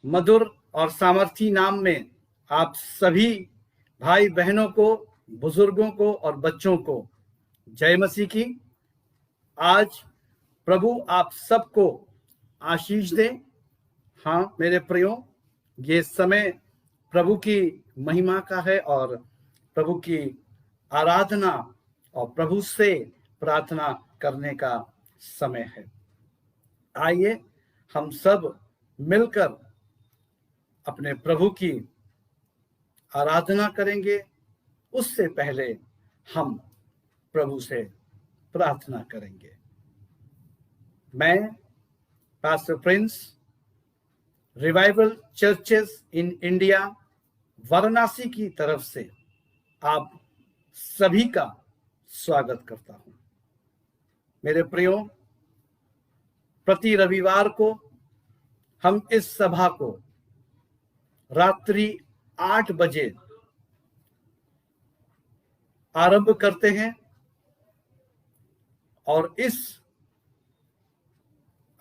मधुर और सामर्थी नाम में आप सभी भाई बहनों को, बुजुर्गों को और बच्चों को जय मसीह की। आज प्रभु आप सबको आशीष दे। हाँ मेरे प्रियो, ये समय प्रभु की महिमा का है और प्रभु की आराधना और प्रभु से प्रार्थना करने का समय है। आइए हम सब मिलकर अपने प्रभु की आराधना करेंगे। उससे पहले हम प्रभु से प्रार्थना करेंगे। मैं pastor Prince, revival churches in India Varanasi की तरफ से आप सभी का स्वागत करता हूं। मेरे प्रियो, प्रति रविवार को हम इस सभा को रात्रि 8 बजे आरंभ करते हैं और इस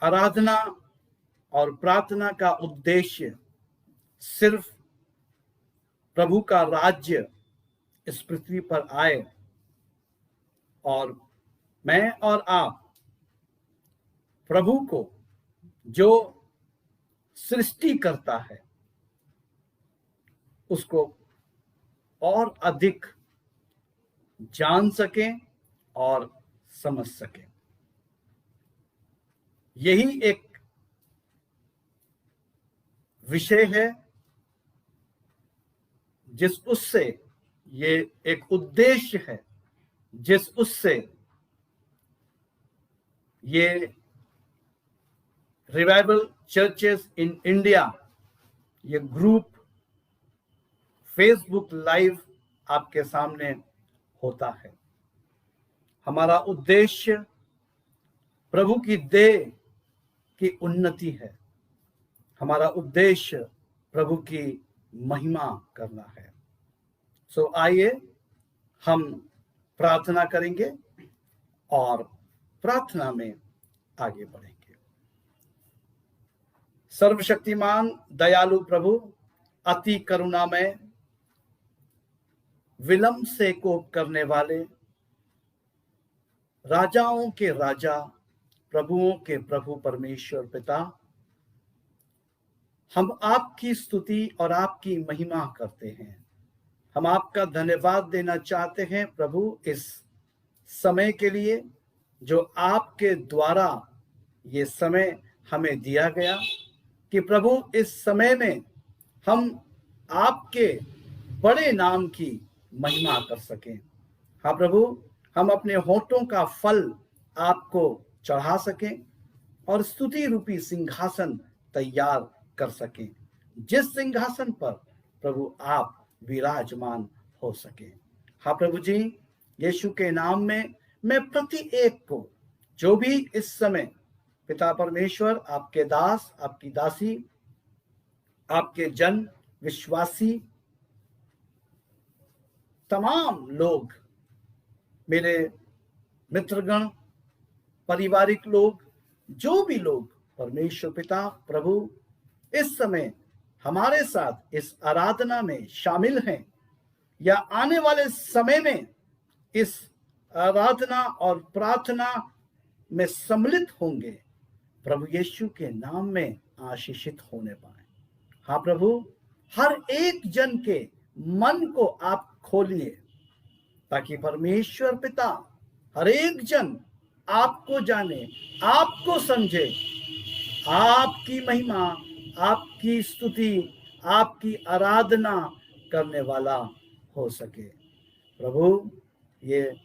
आराधना और प्रार्थना का उद्देश्य सिर्फ प्रभु का राज्य इस पृथ्वी पर आए और मैं और आप प्रभु को, जो सृष्टि करता है, उसको और अधिक जान सकें और समझ सकें। यही एक विषय है जिस उससे, ये एक उद्देश्य है जिस उससे ये रिवाइवल चर्चेस इन इंडिया, ये ग्रुप फेसबुक लाइव आपके सामने होता है। हमारा उद्देश्य प्रभु की देह की उन्नति है। हमारा उद्देश्य प्रभु की महिमा करना है। सो आइए हम प्रार्थना करेंगे और प्रार्थना में आगे बढ़ेंगे। सर्वशक्तिमान दयालु प्रभु, अति करुणामय, विलंब से कोप करने वाले, राजाओं के राजा, प्रभुओं के प्रभु परमेश्वर पिता, हम आपकी स्तुति और आपकी महिमा करते हैं। हम आपका धन्यवाद देना चाहते हैं प्रभु, इस समय के लिए जो आपके द्वारा ये समय हमें दिया गया, कि प्रभु इस समय में हम आपके बड़े नाम की महिमा कर सकें। हाँ प्रभु, हम अपने होठों का फल आपको चढ़ा सकें और स्तुति रूपी सिंहासन तैयार कर सकें, जिस सिंहासन पर प्रभु आप विराजमान हो सके। हाँ प्रभु जी, यीशु के नाम में मैं प्रति एक को, जो भी इस समय पिता परमेश्वर, आपके दास, आपकी दासी, आपके जन, विश्वासी, तमाम लोग, मेरे मित्रगण, पारिवारिक लोग, जो भी लोग परमेश्वर पिता प्रभु इस समय हमारे साथ इस आराधना में शामिल हैं या आने वाले समय में इस आराधना और प्रार्थना में सम्मिलित होंगे, प्रभु यीशु के नाम में आशीषित होने पाए। हाँ प्रभु, हर एक जन के मन को आप खोलिए, ताकि परमेश्वर पिता हर एक जन आपको जाने, आपको समझे, आपकी महिमा, आपकी स्तुति, आपकी आराधना करने वाला हो सके। प्रभु, ये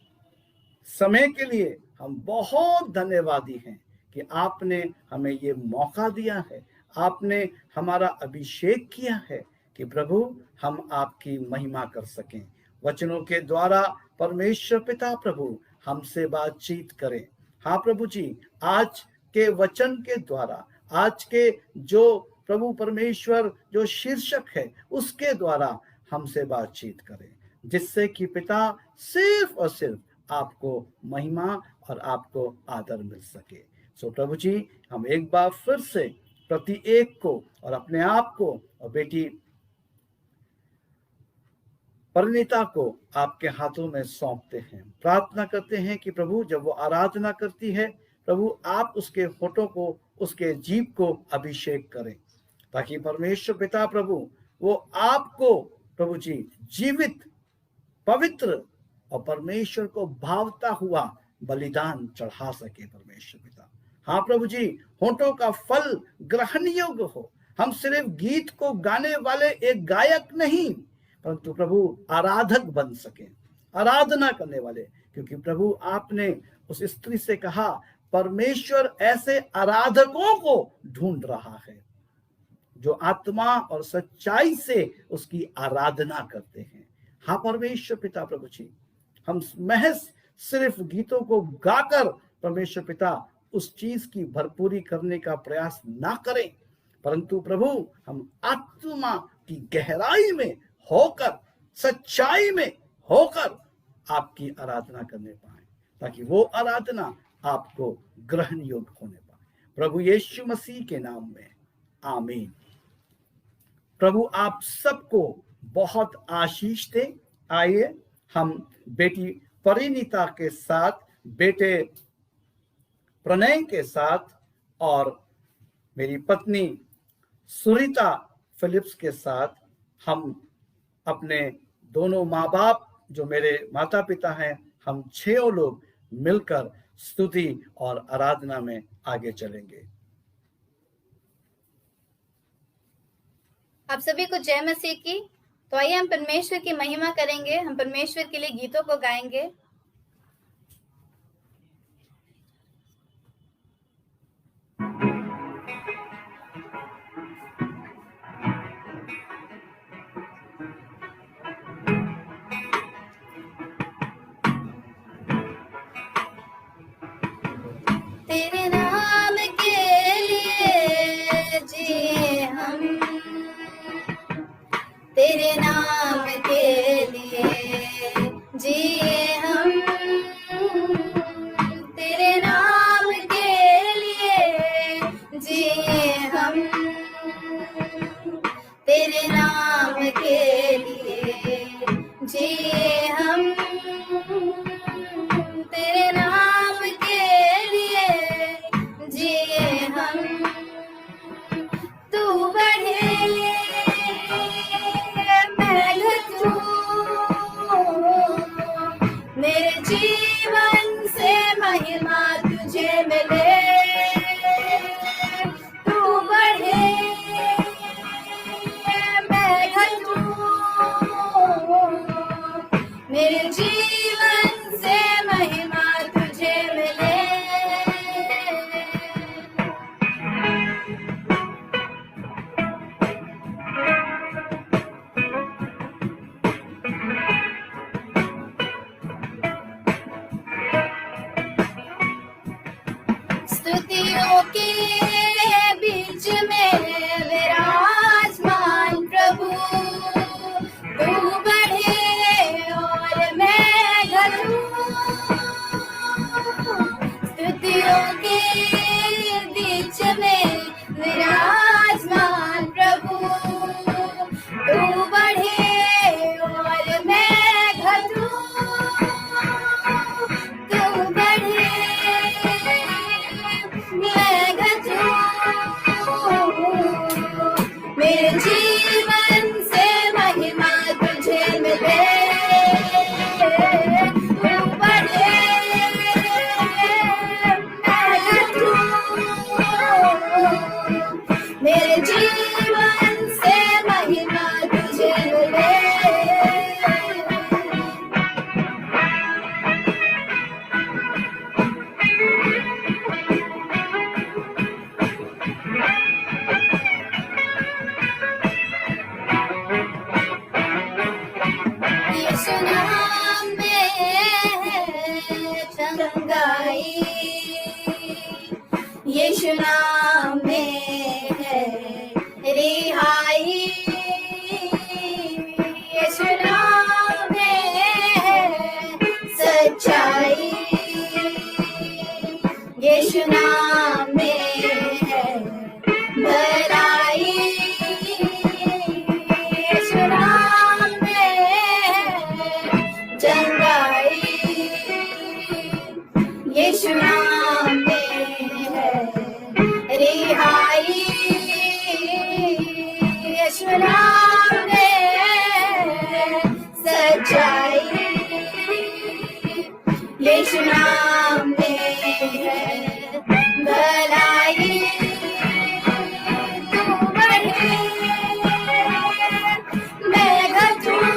समय के लिए हम बहुत धन्यवादी हैं कि आपने हमें ये मौका दिया है, आपने हमारा अभिषेक किया है कि प्रभु हम आपकी महिमा कर सकें। वचनों के द्वारा परमेश्वर पिता प्रभु हमसे बातचीत करें। हाँ प्रभु जी, आज के वचन के द्वारा, आज के जो प्रभु परमेश्वर जो शीर्षक है उसके द्वारा हमसे बातचीत करें, जिससे कि पिता सिर्फ और सिर्फ आपको महिमा और आपको आदर मिल सके। सो प्रभु जी, हम एक बार फिर से प्रति एक को और अपने आप को और बेटी परिणीता को आपके हाथों में सौंपते हैं। प्रार्थना करते हैं कि प्रभु जब वो आराधना करती है, प्रभु आप उसके होठों को, उसके जीभ को अभिषेक करें, ताकि परमेश्वर पिता प्रभु वो आपको प्रभु जी जीवित, पवित्र और परमेश्वर को भावता हुआ बलिदान चढ़ा सके परमेश्वर पिता। हाँ प्रभु जी, होठों का फल ग्रहण योग्य हो। हम सिर्फ गीत को गाने वाले एक गायक नहीं, परंतु प्रभु आराधक बन सके, आराधना करने वाले, क्योंकि प्रभु आपने उस स्त्री से कहा परमेश्वर ऐसे आराधकों को ढूंढ रहा है जो आत्मा और सच्चाई से उसकी आराधना करते हैं। हाँ परमेश्वर पिता प्रभु जी, हम महज सिर्फ गीतों को गाकर परमेश्वर पिता उस चीज की भरपूरी करने का प्रयास ना करें, परंतु प्रभु हम आत्मा की गहराई में होकर, सच्चाई में होकर आपकी आराधना करने पाए, ताकि वो आराधना आपको ग्रहण योग्य होने पाए। प्रभु यीशु मसीह के नाम में आमीन। प्रभु आप सबको बहुत आशीष दे। आइए हम बेटी परिणीता के साथ, बेटे प्रणय के साथ और मेरी पत्नी सुरीता फिलिप्स के साथ हम अपने दोनों माँ बाप जो मेरे माता पिता हैं, हम 6 लोग मिलकर स्तुति और आराधना में आगे चलेंगे। आप सभी को जय मसीह की। तो आइए हम परमेश्वर की महिमा करेंगे, हम परमेश्वर के लिए गीतों को गाएंगे। तेरे नाम के लिए जिए हम, तेरे नाम के लिए जिए हम, तेरे नाम के लिए जिए हम, तेरे नाम के लिए जिए हम, तेरे नाम के लिए जिए हम। तू बढ़े मैं घटूं, मेरे जीवन से महिमा तुझे मिले। तू बढ़े मैं घटूं, मेरे जीवन से महिमा तुझे मिले। स्तुतियों के बीच में विराजमान प्रभु, तू बढ़े और मैं घटूं। स्तुतियों के बीच में विराजमान प्रभु, तू बढ़े और मैं घटूं। तू बढ़े मैं घटूं, मेरे जीवन से महिमा तुझे मिले। तू बढ़े मैं घटूं, मेरे जीवन से महिमा तुझे मिले। यीशु नाम में है चंगाई, यीशु नाम में है रिहाई, यीशु नाम में है सच्चाई, यीशु नाम में है यीशु नाम में सच्चाई, यीशु नाम में है भलाई। तू बढ़े मैं घटूं,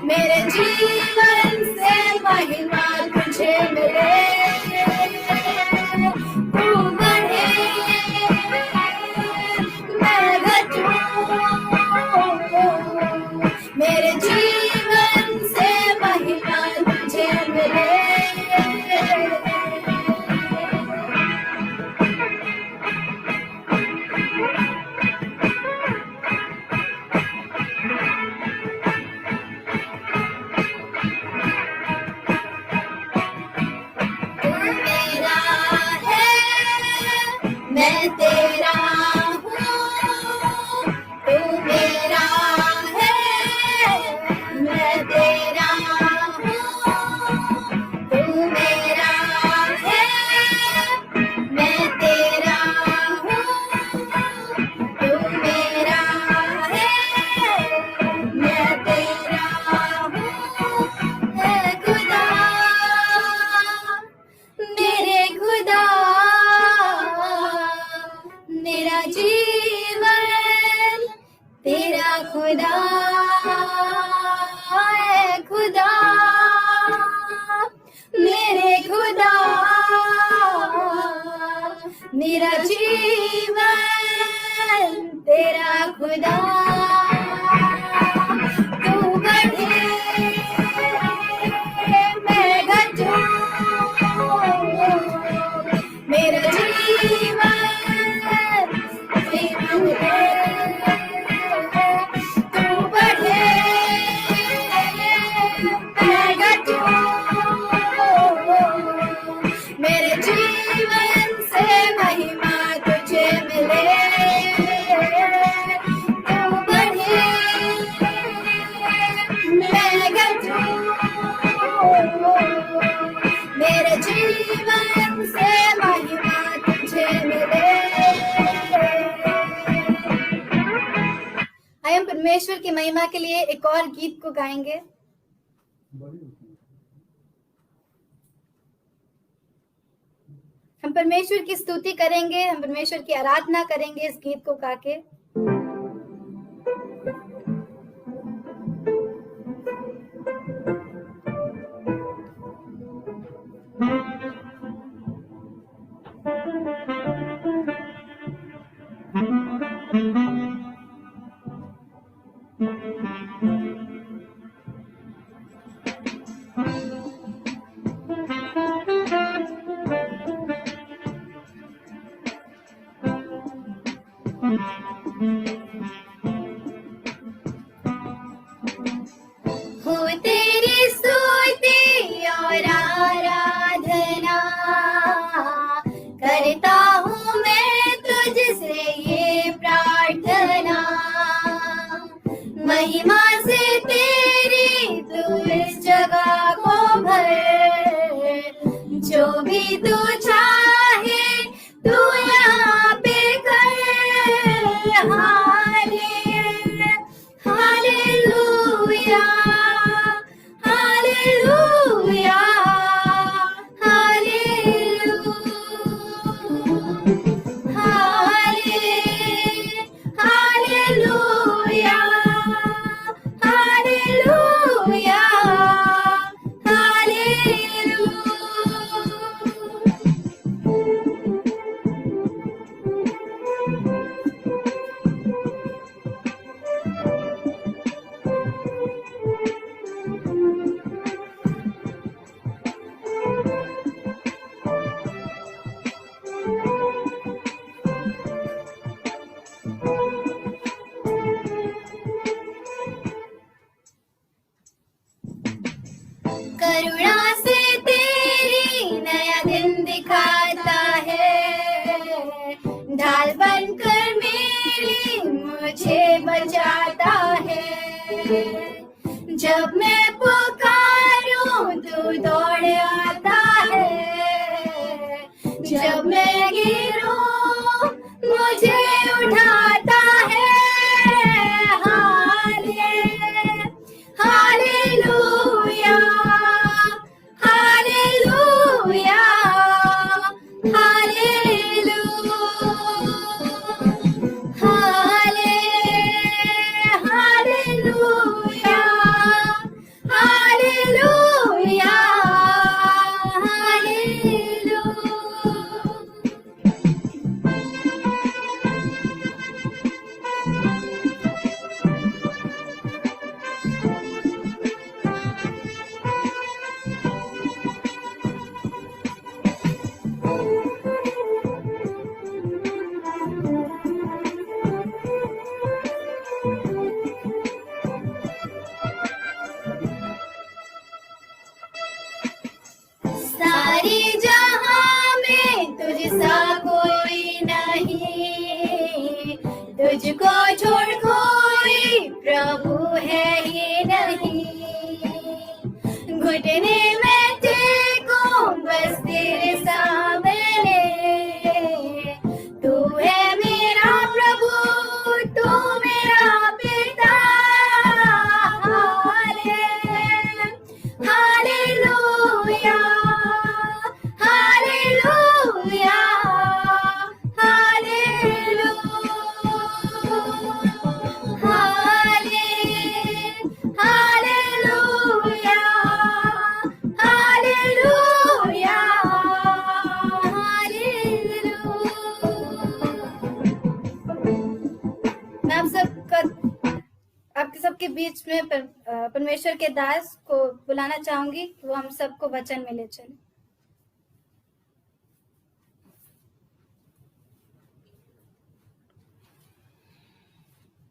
मेरे जीवन से महिमा तुझे मिले। तू बढ़े मैं घटूं, मेरे जीवन से महिमा तुझे मिले। तू मेरा है मैं तेरा हूँ, तू मेरा है मैं तेरा हूँ, तू मेरा है मैं तेरा हूँ, तू मेरा है मैं तेरा हूँ। है खुदा मेरे खुदा, मेरा जीवन तेरा खुदा है। खुदा मेरे खुदा, मेरा जीवन तेरा खुदा। तू बढ़े मैं घटूं, मेरा जीवन जीवन है। तू बढ़े मैं घटूं, मेरे जीवन से महिमा तुझे मिले। तू बढ़े मैं घटूं, मेरे जीवन से महिमा तुझे मिले। आइए हम परमेश्वर की महिमा के लिए एक और गीत को गाएंगे। हम परमेश्वर की स्तुति करेंगे, हम परमेश्वर की आराधना करेंगे इस गीत को गा के। हो तेरी स्तुति और आराधना करता हूँ मैं तुझसे ये प्रार्थना। महिमा से तेरी तू इस जगह को भर, जो भी तू चाहे तू यहाँ पे कर। Hallelujah hallelujah hallelujah hallelujah hallelujah. तुझको छोड़ कोई प्रभु है ही नहीं, घुटने में टेको बस तेरे सामने, तू है मेरा प्रभु, तू मेरा पिता। हालेलुया, हालेलुया, मैं आपके सबके बीच में परमेश्वर के दास को बुलाना चाहूंगी कि वो हम सबको वचन में ले चले।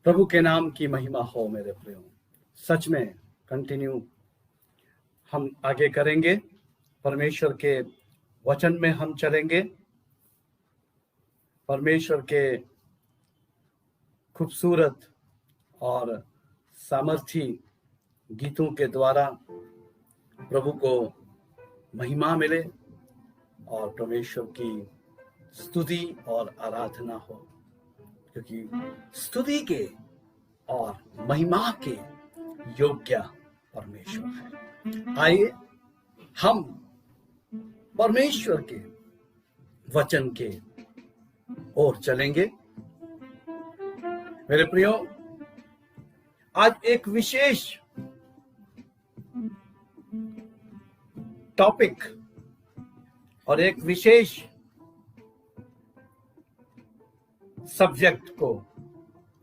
प्रभु के नाम की महिमा हो मेरे प्रियो। सच में कंटिन्यू हम आगे करेंगे, परमेश्वर के वचन में हम चलेंगे, परमेश्वर के खूबसूरत और सामर्थी गीतों के द्वारा प्रभु को महिमा मिले और परमेश्वर की स्तुति और आराधना हो, क्योंकि स्तुति के और महिमा के योग्य परमेश्वर है। आइए हम परमेश्वर के वचन के ओर चलेंगे। मेरे प्रियो, आज एक विशेष टॉपिक और एक विशेष सब्जेक्ट को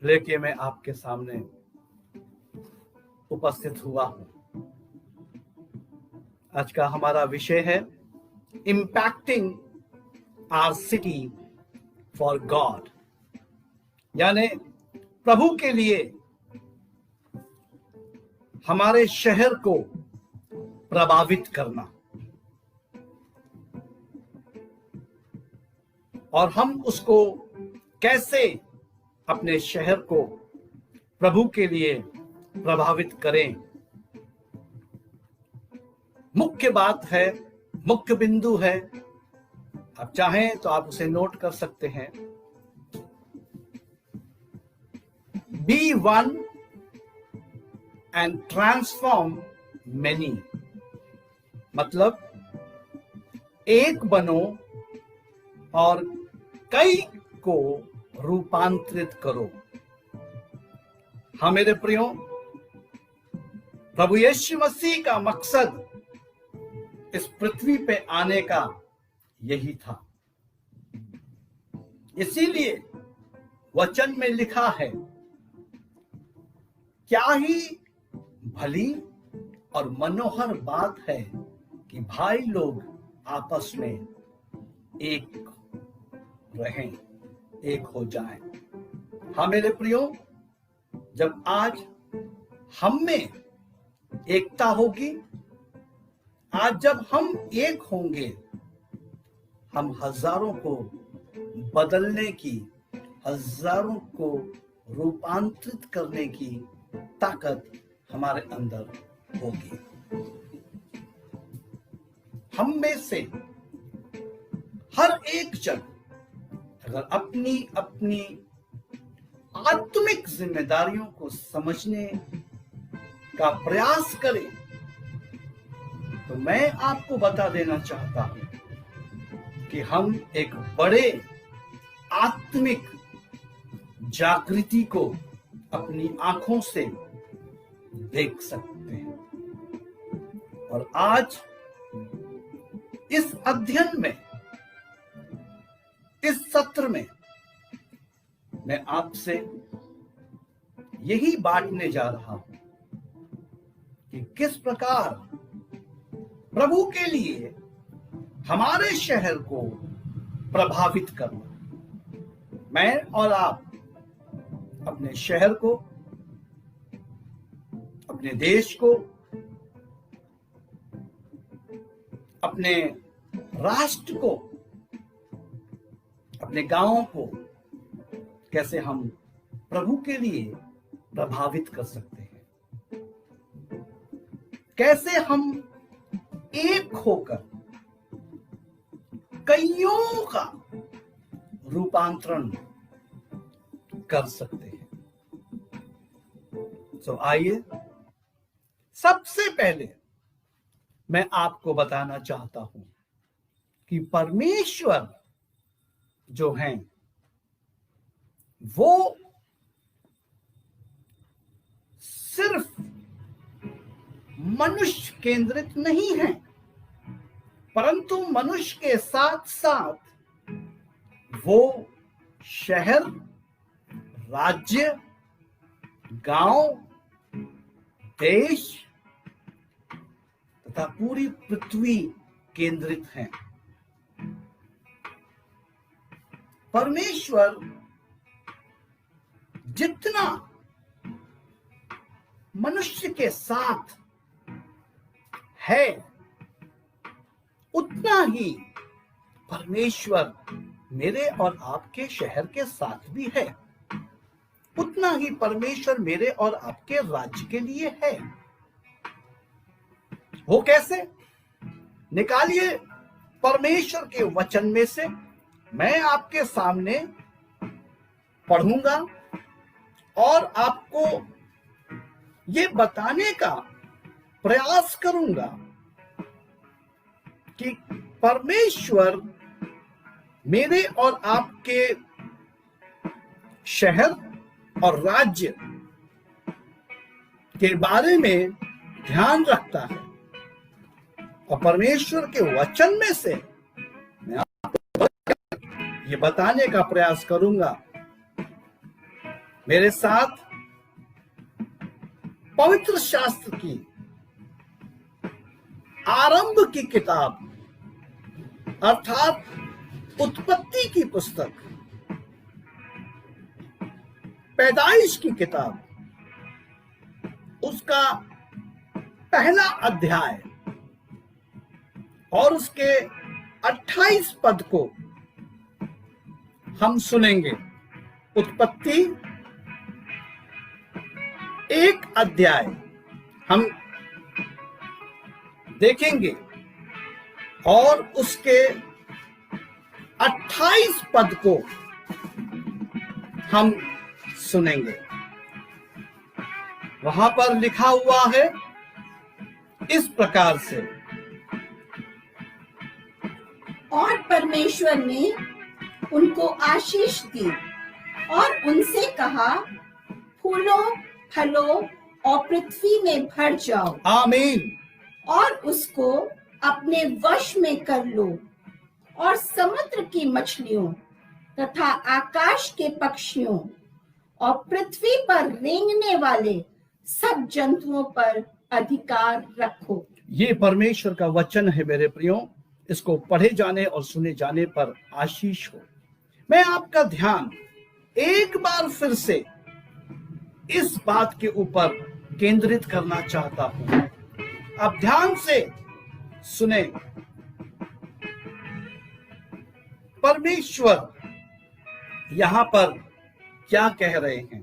लेके मैं आपके सामने उपस्थित हुआ हूं। आज का हमारा विषय है impacting our city for God, यानी प्रभु के लिए हमारे शहर को प्रभावित करना, और हम उसको कैसे अपने शहर को प्रभु के लिए प्रभावित करें। मुख्य बात है, मुख्य बिंदु है, आप चाहें तो आप उसे नोट कर सकते हैं। Be one and transform many, मतलब एक बनो और कई को रूपांतरित करो। हाँ मेरे प्रियो, प्रभु यीशु मसीह का मकसद इस पृथ्वी पे आने का यही था। इसीलिए वचन में लिखा है, क्या ही भली और मनोहर बात है कि भाई लोग आपस में एक रहें, एक हो जाएं। हाँ मेरे प्रियो, जब आज हम में एकता होगी, आज जब हम एक होंगे, हम हजारों को बदलने की, हजारों को रूपांतरित करने की ताकत हमारे अंदर होगी। हम में से हर एक जन अगर अपनी अपनी आत्मिक जिम्मेदारियों को समझने का प्रयास करे, तो मैं आपको बता देना चाहता हूं कि हम एक बड़े आत्मिक जागृति को अपनी आंखों से देख सकते हैं। और आज इस अध्ययन में, इस सत्र में मैं आपसे यही बांटने जा रहा हूं कि किस प्रकार प्रभु के लिए हमारे शहर को प्रभावित करना। मैं और आप अपने शहर को, अपने देश को, अपने राष्ट्र को, अपने गांवों को कैसे हम प्रभु के लिए प्रभावित कर सकते हैं। कैसे हम एक होकर कईयों का रूपांतरण कर सकते हैं। तो आइए, सबसे पहले मैं आपको बताना चाहता हूं कि परमेश्वर जो हैं वो सिर्फ मनुष्य केंद्रित नहीं है, परंतु मनुष्य के साथ साथ वो शहर, राज्य, गांव, देश तथा पूरी पृथ्वी केंद्रित है। परमेश्वर जितना मनुष्य के साथ है, उतना ही परमेश्वर मेरे और आपके शहर के साथ भी है। उतना ही परमेश्वर मेरे और आपके राज्य के लिए है। वो कैसे? निकालिए परमेश्वर के वचन में से। मैं आपके सामने पढ़ूंगा और आपको ये बताने का प्रयास करूंगा कि परमेश्वर मेरे और आपके शहर और राज्य के बारे में ध्यान रखता है। और परमेश्वर के वचन में से मैं आपको ये बताने का प्रयास करूंगा। मेरे साथ पवित्र शास्त्र की आरंभ की किताब अर्थात उत्पत्ति की पुस्तक, पैदाइश की किताब, उसका पहला अध्याय और उसके 28 पद को हम सुनेंगे। उत्पत्ति एक अध्याय हम देखेंगे और उसके 28 पद को हम सुनेंगे। वहां पर लिखा हुआ है इस प्रकार से, और परमेश्वर ने उनको आशीष दी और उनसे कहा, फूलो, फलो और पृथ्वी में भर जाओ। आमीन। और उसको अपने वश में कर लो और समुद्र की मछलियों तथा आकाश के पक्षियों और पृथ्वी पर रेंगने वाले सब जंतुओं पर अधिकार रखो। ये परमेश्वर का वचन है मेरे प्रियो। इसको पढ़े जाने और सुने जाने पर आशीष हो। मैं आपका ध्यान एक बार फिर से इस बात के ऊपर केंद्रित करना चाहता हूं। आप ध्यान से सुने। परमेश्वर यहां पर क्या कह रहे हैं?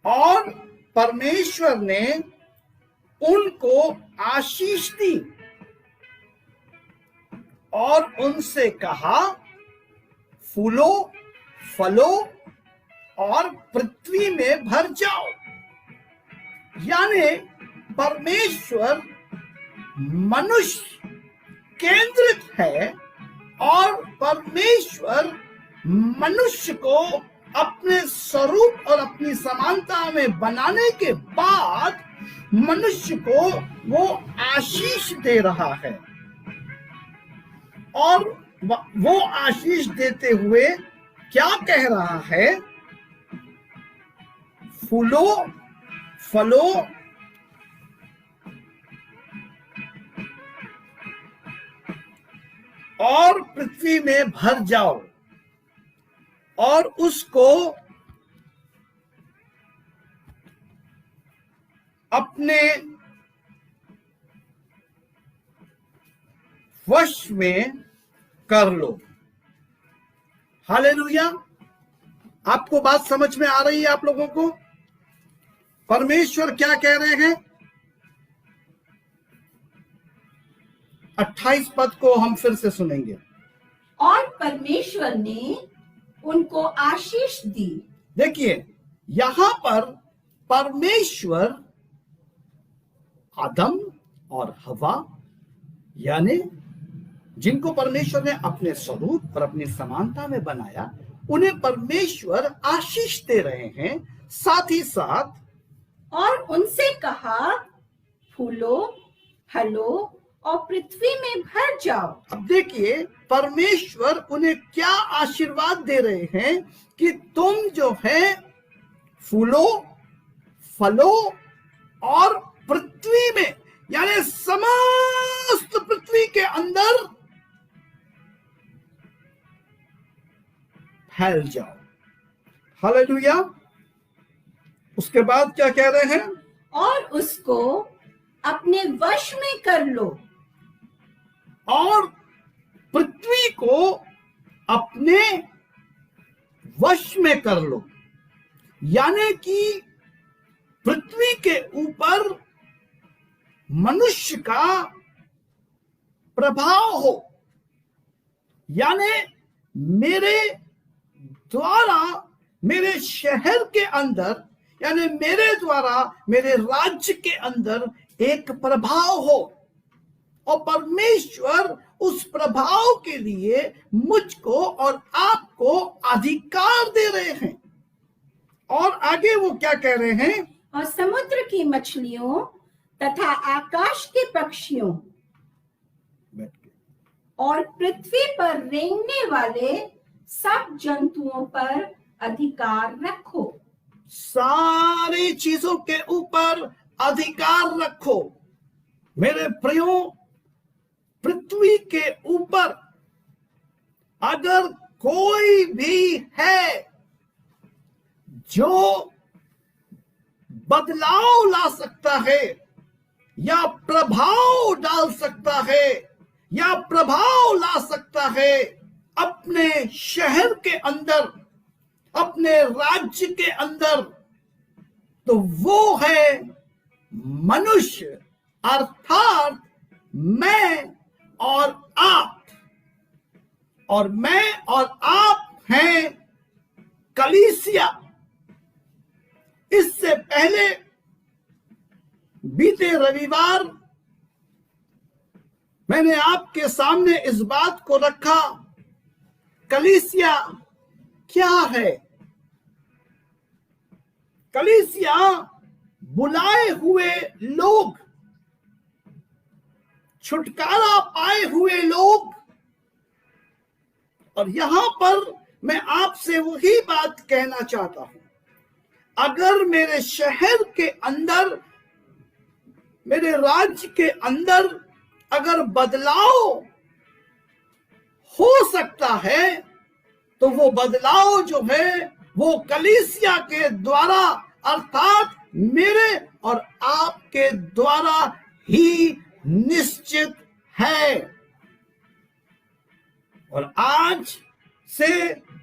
और परमेश्वर ने उनको आशीष दी और उनसे कहा, फूलो, फलो और पृथ्वी में भर जाओ। यानी परमेश्वर मनुष्य केंद्रित है और परमेश्वर मनुष्य को अपने स्वरूप और अपनी समानता में बनाने के बाद मनुष्य को वो आशीष दे रहा है। और वो आशीष देते हुए क्या कह रहा है? फूलो, फलो और पृथ्वी में भर जाओ और उसको अपने वश में कर लो। हालेलुया। आपको बात समझ में आ रही है? आप लोगों को परमेश्वर क्या कह रहे हैं? 28 पद को हम फिर से सुनेंगे। और परमेश्वर ने उनको आशीष दी। देखिए, यहां पर परमेश्वर आदम और हवा, यानी जिनको परमेश्वर ने अपने स्वरूप और अपनी समानता में बनाया, उन्हें परमेश्वर आशीष दे रहे हैं। साथ ही साथ और उनसे कहा, फूलो, फलो और पृथ्वी में भर जाओ। अब देखिए, परमेश्वर उन्हें क्या आशीर्वाद दे रहे हैं कि तुम जो है फूलो, फलो और पृथ्वी में, यानी समस्त पृथ्वी के अंदर फैल जाओ। हालेलुया। उसके बाद क्या कह रहे हैं? और उसको अपने वश में कर लो। और पृथ्वी को अपने वश में कर लो, यानी कि पृथ्वी के ऊपर मनुष्य का प्रभाव हो, यानी मेरे द्वारा मेरे शहर के अंदर, यानी मेरे द्वारा मेरे राज्य के अंदर एक प्रभाव हो। और परमेश्वर उस प्रभाव के लिए मुझको और आपको अधिकार दे रहे हैं। और आगे वो क्या कह रहे हैं? और समुद्र की मछलियों तथा आकाश के पक्षियों और पृथ्वी पर रेंगने वाले सब जंतुओं पर अधिकार रखो। सारी चीजों के ऊपर अधिकार रखो। मेरे प्रियो, पृथ्वी के ऊपर अगर कोई भी है जो बदलाव ला सकता है या प्रभाव डाल सकता है या प्रभाव ला सकता है अपने शहर के अंदर, अपने राज्य के अंदर, तो वो है मनुष्य, अर्थात मैं और आप। और मैं और आप हैं कलीसिया। इससे पहले बीते रविवार मैंने आपके सामने इस बात को रखा, कलीसिया क्या है? कलीसिया बुलाए हुए लोग, छुटकारा पाए हुए लोग। और यहां पर मैं आपसे वही बात कहना चाहता हूं, अगर मेरे शहर के अंदर, मेरे राज्य के अंदर अगर बदलाव हो सकता है, तो वो बदलाव जो है वो कलीसिया के द्वारा, अर्थात मेरे और आपके द्वारा ही निश्चित है। और आज से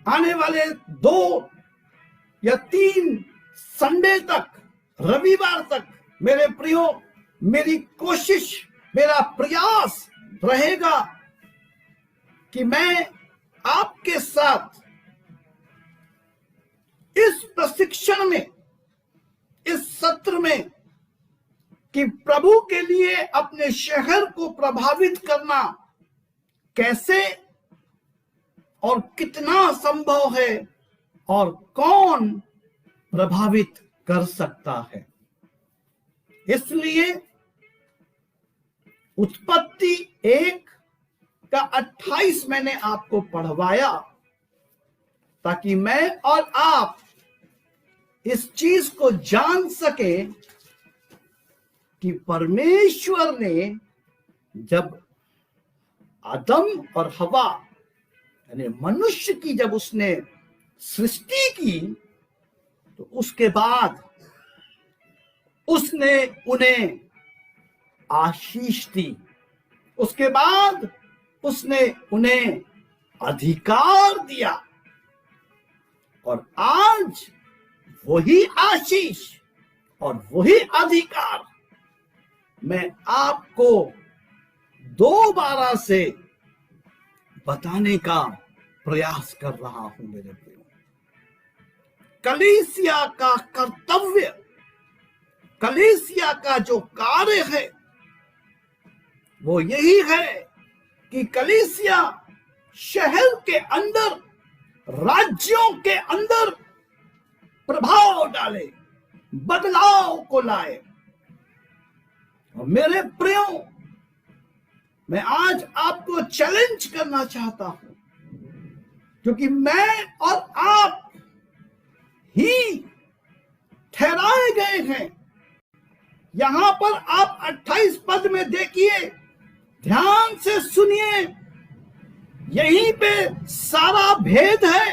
आने वाले 2 या 3 संडे तक, रविवार तक, मेरे प्रियो, मेरी कोशिश, मेरा प्रयास रहेगा कि मैं आपके साथ इस प्रशिक्षण में, इस सत्र में, कि प्रभु के लिए अपने शहर को प्रभावित करना कैसे और कितना संभव है और कौन प्रभावित कर सकता है। इसलिए उत्पत्ति 1 का 28 मैंने आपको पढ़वाया, ताकि मैं और आप इस चीज को जान सके कि परमेश्वर ने जब आदम और हवा, यानी मनुष्य की जब उसने सृष्टि की, तो उसके बाद उसने उन्हें आशीष दी। उसके बाद उसने उन्हें अधिकार दिया। और आज वही आशीष और वही अधिकार मैं आपको दोबारा से बताने का प्रयास कर रहा हूं मेरे प्रियो। कलीसिया का कर्तव्य, कलीसिया का जो कार्य है वो यही है कि कलीसिया शहर के अंदर, राज्यों के अंदर प्रभाव डाले, बदलाव को लाए। और मेरे प्रियो, मैं आज आपको चैलेंज करना चाहता हूं, क्योंकि मैं और आप ही ठहराए गए हैं। यहां पर आप 28 पद में देखिए, ध्यान से सुनिए, यहीं पे सारा भेद है।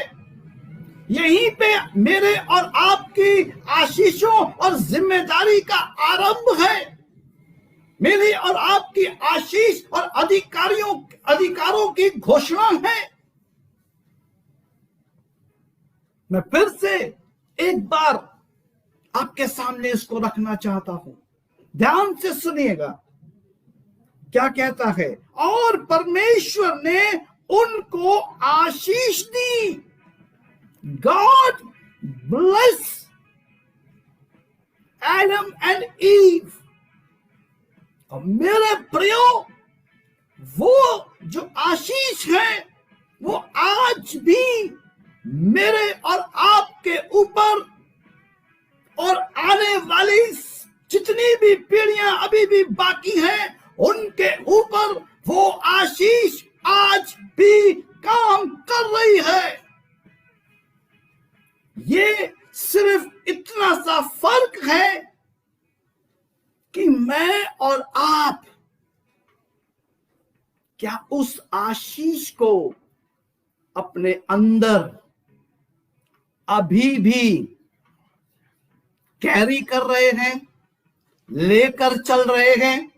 यहीं पे मेरे और आपकी आशीषों और जिम्मेदारी का आरंभ है। मेरी और आपकी आशीष और अधिकारों की घोषणा है। मैं फिर से एक बार आपके सामने इसको रखना चाहता हूं, ध्यान से सुनिएगा। क्या कहता है? और परमेश्वर ने उनको आशीष दी। God bless Adam and Eve. और मेरे प्रियो, वो जो आशीष है वो आज भी मेरे और आपके ऊपर और आने वाली जितनी भी पीढ़ियां अभी भी बाकी हैं उनके ऊपर वो आशीष आज भी काम कर रही है। ये सिर्फ इतना सा फर्क है कि मैं और आप क्या उस आशीष को अपने अंदर अभी भी कैरी कर रहे हैं, लेकर चल रहे हैं।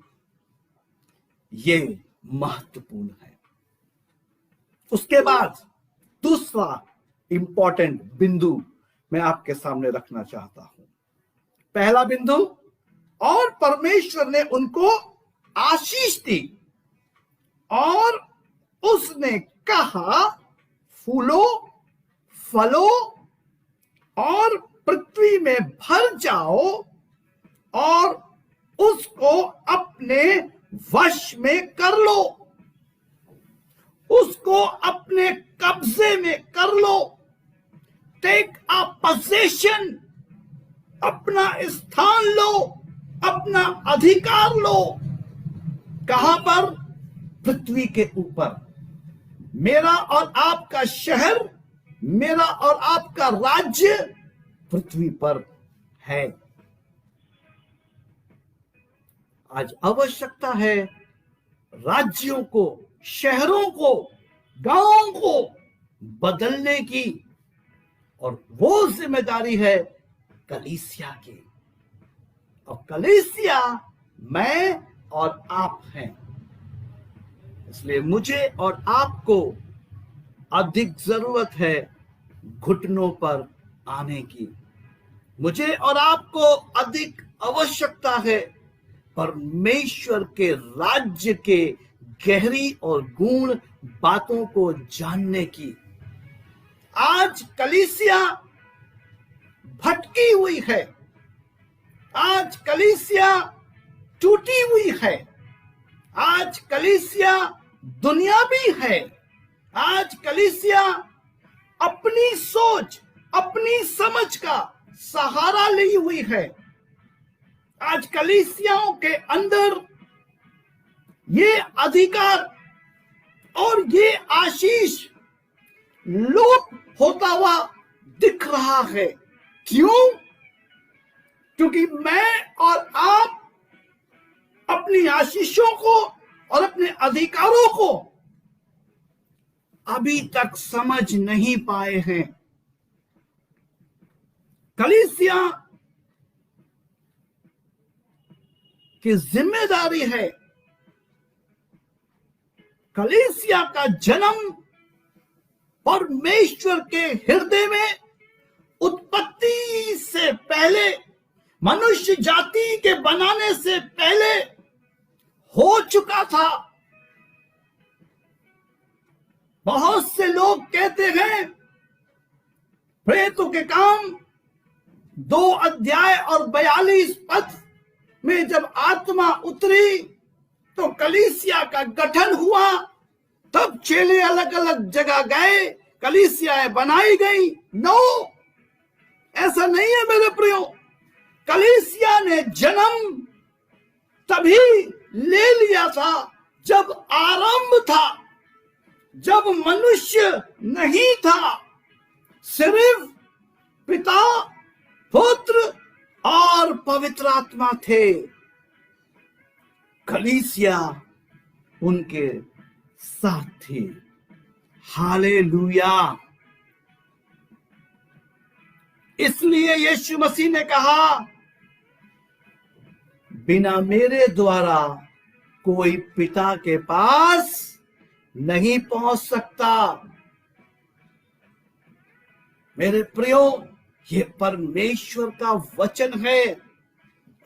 ये महत्वपूर्ण है। उसके बाद दूसरा इंपॉर्टेंट बिंदु मैं आपके सामने रखना चाहता हूं। पहला बिंदु, और परमेश्वर ने उनको आशीष दी और उसने कहा, फूलो, फलो और पृथ्वी में भर जाओ और उसको अपने वश में कर लो, उसको अपने कब्जे में कर लो। टेक अ पोजीशन, अपना स्थान लो, अपना अधिकार लो। कहां पर? पृथ्वी के ऊपर। मेरा और आपका शहर, मेरा और आपका राज्य पृथ्वी पर है। आज आवश्यकता है राज्यों को, शहरों को, गांवों को बदलने की, और वो जिम्मेदारी है कलीसिया की। और कलीसिया मैं और आप हैं। इसलिए मुझे और आपको अधिक जरूरत है घुटनों पर आने की। मुझे और आपको अधिक आवश्यकता है परमेश्वर के राज्य के गहरी और गूढ़ बातों को जानने की। आज कलीसिया भटकी हुई है, आज कलीसिया टूटी हुई है, आज कलीसिया दुनियावी है, आज कलीसिया अपनी सोच, अपनी समझ का सहारा ली हुई है। आज कलीसियाओं के अंदर ये अधिकार और ये आशीष लोप होता हुआ दिख रहा है। क्यों? क्योंकि मैं और आप अपनी आशीषों को और अपने अधिकारों को अभी तक समझ नहीं पाए हैं। कलीसिया की जिम्मेदारी है, कलीसिया का जन्म परमेश्वर के हृदय में पहले, मनुष्य जाति के बनाने से पहले हो चुका था। बहुत से लोग कहते हैं प्रेरितों के काम 2 अध्याय और 42 पद में जब आत्मा उतरी तो कलीसिया का गठन हुआ, तब चेले अलग अलग जगह गए, कलीसियाएं बनाई गई। नो, ऐसा नहीं है मेरे प्रियो। कलीसिया ने जन्म तभी ले लिया था जब आरंभ था, जब मनुष्य नहीं था, सिर्फ पिता, पुत्र और पवित्र आत्मा थे। कलीसिया उनके साथ थी। हालेलुया। इसलिए यीशु मसीह ने कहा, बिना मेरे द्वारा कोई पिता के पास नहीं पहुंच सकता। मेरे प्रियो, ये परमेश्वर का वचन है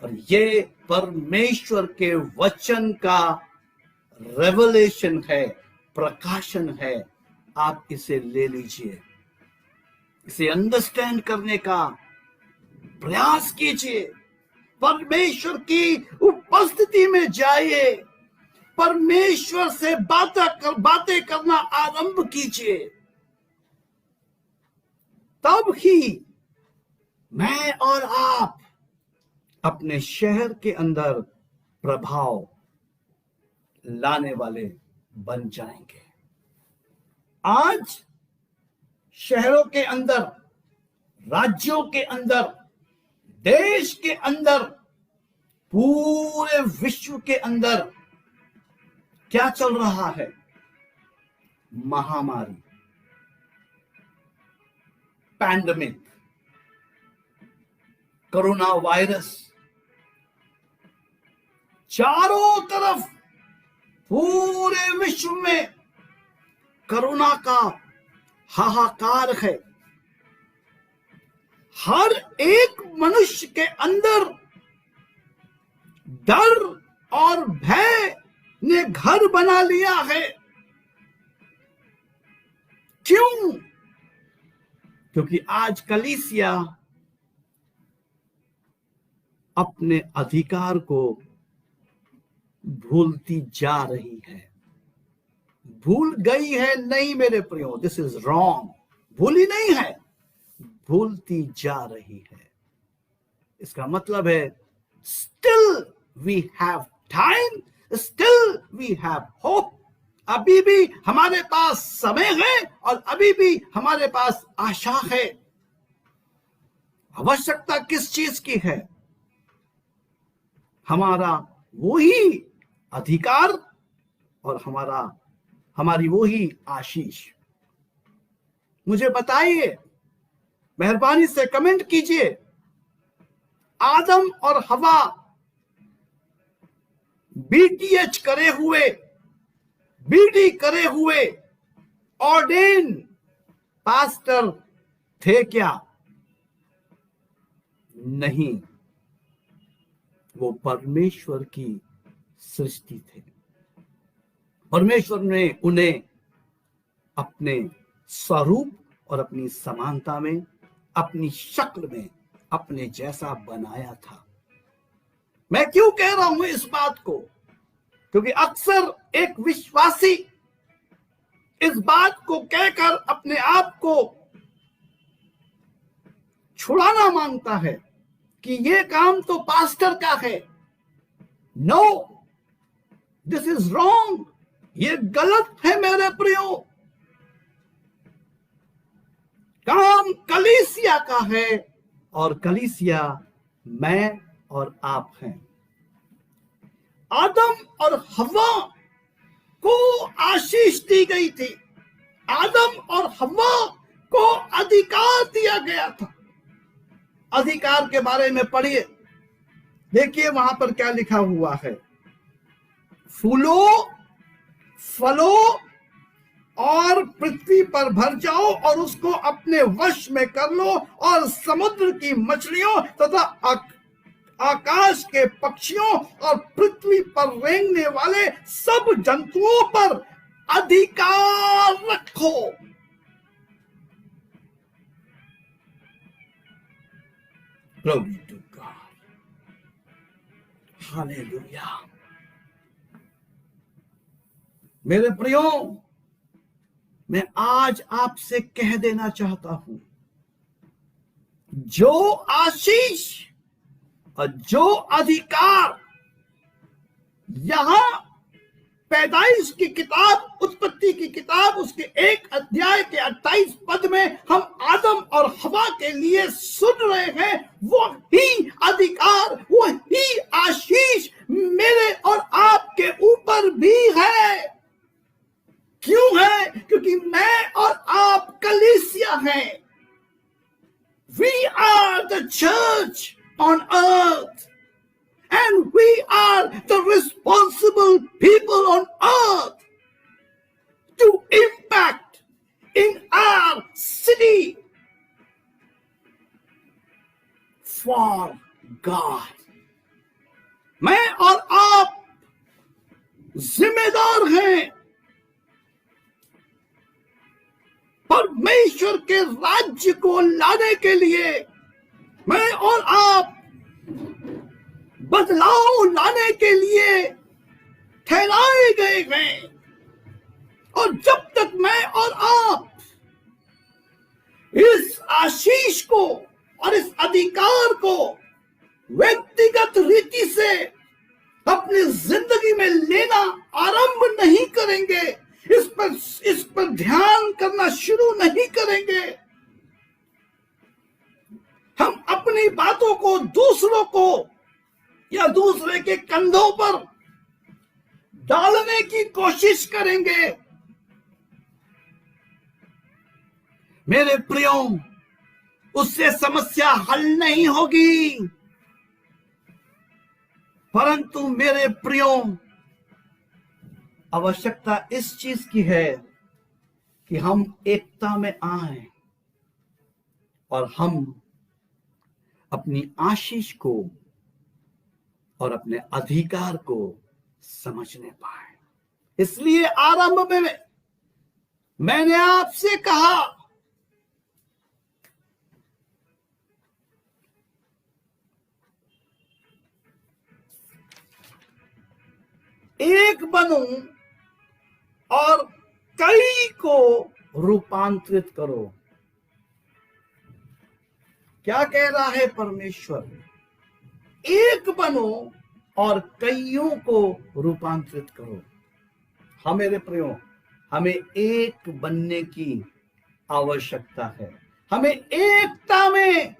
और ये परमेश्वर के वचन का रेवलेशन है, प्रकाशन है। आप इसे ले लीजिए, इसे अंडरस्टैंड करने का प्रयास कीजिए, परमेश्वर की उपस्थिति में जाइए, परमेश्वर से बातें करना आरंभ कीजिए। तब ही मैं और आप अपने शहर के अंदर प्रभाव लाने वाले बन जाएंगे। आज शहरों के अंदर, राज्यों के अंदर, देश के अंदर, पूरे विश्व के अंदर क्या चल रहा है? महामारी, पैंडेमिक, कोरोना वायरस। चारों तरफ पूरे विश्व में कोरोना का हाहाकार है। हर एक मनुष्य के अंदर डर और भय ने घर बना लिया है। क्यों? क्योंकि आज कलीसिया अपने अधिकार को भूलती जा रही है। भूल गई है नहीं मेरे प्रियो, दिस इज रॉन्ग। भूली नहीं है, भूलती जा रही है। इसका मतलब है still we have time, still we have hope. अभी भी हमारे पास समय है और अभी भी हमारे पास आशा है। आवश्यकता किस चीज की है? हमारा वही अधिकार और हमारी वही आशीष। मुझे बताइए, मेहरबानी से कमेंट कीजिए, आदम और हवा बीटीएच करे हुए, बीडी करे हुए ऑर्डेन पास्टर थे क्या? नहीं, वो परमेश्वर की सृष्टि थे। परमेश्वर ने उन्हें अपने स्वरूप और अपनी समानता में, अपनी शक्ल में अपने जैसा बनाया था। मैं क्यों कह रहा हूं इस बात को? क्योंकि अक्सर एक विश्वासी इस बात को कहकर अपने आप को छुड़ाना मांगता है कि ये काम तो पास्टर का है। No, this is wrong. ये गलत है मेरे प्रियो। काम कलीसिया का है और कलीसिया मैं और आप हैं। आदम और हव्वा को आशीष दी गई थी। आदम और हव्वा को अधिकार दिया गया था। अधिकार के बारे में पढ़िए, देखिए वहां पर क्या लिखा हुआ है। फूलो, फलो और पृथ्वी पर भर जाओ और उसको अपने वश में कर लो, और समुद्र की मछलियों तथा आकाश के पक्षियों और पृथ्वी पर रेंगने वाले सब जंतुओं पर अधिकार रखो। Glory to God. हालेलुया। मेरे प्रियो, मैं आज आपसे कह देना चाहता हूं, जो आशीष और जो अधिकार यहां पैदाइश की किताब, उत्पत्ति की किताब, उसके 1 अध्याय के 28 पद में हम आदम और हवा के लिए सुन रहे हैं, वो ही अधिकार, वो ही आशीष मेरे और आपके ऊपर भी है। क्यों है? क्योंकि मैं और आप कलीसिया हैं। We are the church on earth, and we are the responsible people on earth to impact in our city for God. मैं और आप जिम्मेदार हैं परमेश्वर के राज्य को लाने के लिए। मैं और आप बदलाव लाने के लिए ठहराए गए हैं, और जब तक मैं और आप इस आशीष को और इस अधिकार को व्यक्तिगत रीति से अपनी जिंदगी में लेना आरंभ नहीं करेंगे, इस पर ध्यान करना शुरू नहीं करेंगे, हम अपनी बातों को दूसरों को या दूसरे के कंधों पर डालने की कोशिश करेंगे, मेरे प्रियो, उससे समस्या हल नहीं होगी। परंतु मेरे प्रियो, आवश्यकता इस चीज की है कि हम एकता में आए और हम अपनी आशीष को और अपने अधिकार को समझने पाए। इसलिए आरंभ में मैंने आपसे कहा, एक बनो और कई को रूपांतरित करो। क्या कह रहा है परमेश्वर? एक बनो और कईयों को रूपांतरित करो। हाँ मेरे प्रियो, हमें एक बनने की आवश्यकता है, हमें एकता में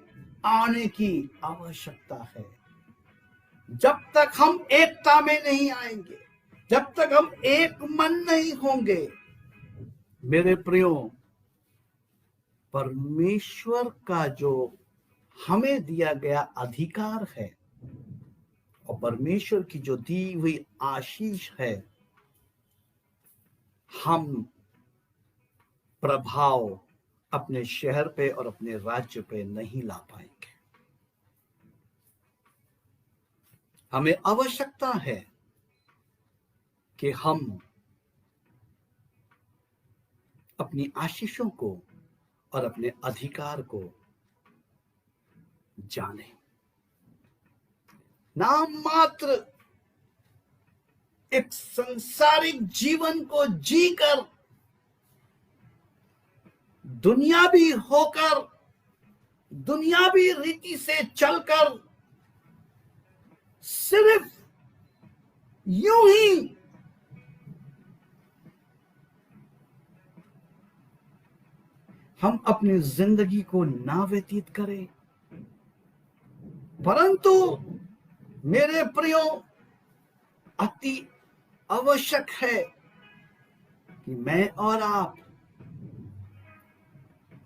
आने की आवश्यकता है। जब तक हम एकता में नहीं आएंगे, जब तक हम एक मन नहीं होंगे, मेरे प्रियो, परमेश्वर का जो हमें दिया गया अधिकार है और परमेश्वर की जो दी हुई आशीष है, हम प्रभाव अपने शहर पे और अपने राज्य पे नहीं ला पाएंगे। हमें आवश्यकता है कि हम अपनी आशीषों को और अपने अधिकार को जाने। नाम मात्र एक संसारिक जीवन को जीकर, दुनियावी होकर, दुनियावी रीति से चलकर, सिर्फ यूं ही हम अपनी जिंदगी को ना व्यतीत करें, परंतु मेरे प्रियो, अति आवश्यक है कि मैं और आप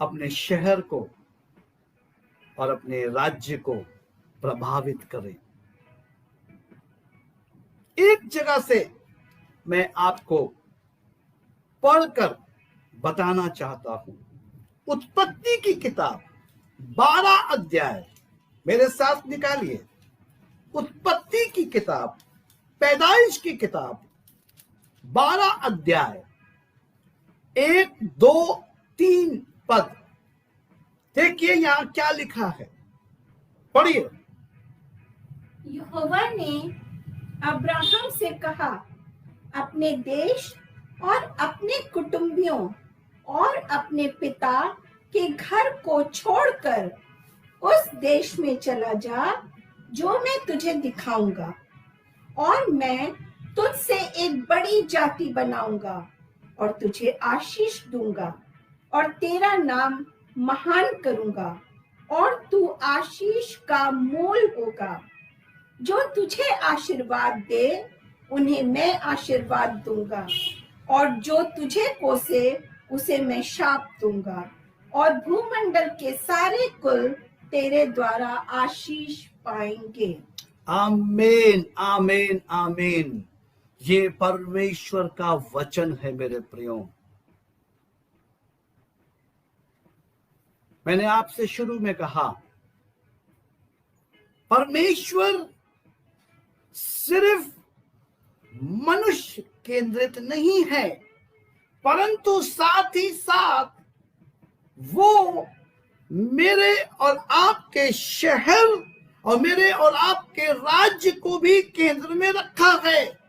अपने शहर को और अपने राज्य को प्रभावित करें। एक जगह से मैं आपको पढ़कर बताना चाहता हूं। उत्पत्ति की किताब 12 अध्याय मेरे साथ निकालिए। उत्पत्ति की किताब, पैदाइश की किताब 12 अध्याय 1, 2, 3 पद। देखिए यहां क्या लिखा है, पढ़िए। यहोवा ने अब्राहम से कहा, अपने देश और अपने कुटुंबियों और अपने पिता के घर को छोड़कर उस देश में चला जा जो मैं तुझे दिखाऊंगा, और मैं तुझसे एक बड़ी जाति बनाऊंगा और तुझे आशीष दूंगा और तेरा नाम महान करूंगा और तू आशीष का मूल होगा। जो तुझे आशीर्वाद दे उन्हें मैं आशीर्वाद दूंगा, और जो तुझे कोसे उसे मैं शाप दूंगा, और भूमंडल के सारे कुल तेरे द्वारा आशीष पाएंगे। आमीन, आमीन, आमीन। ये परमेश्वर का वचन है मेरे प्रियो। मैंने आपसे शुरू में कहा, परमेश्वर सिर्फ मनुष्य केंद्रित नहीं है, परंतु साथ ही साथ वो मेरे और आपके शहर और मेरे और आपके राज्य को भी केंद्र में रखा है,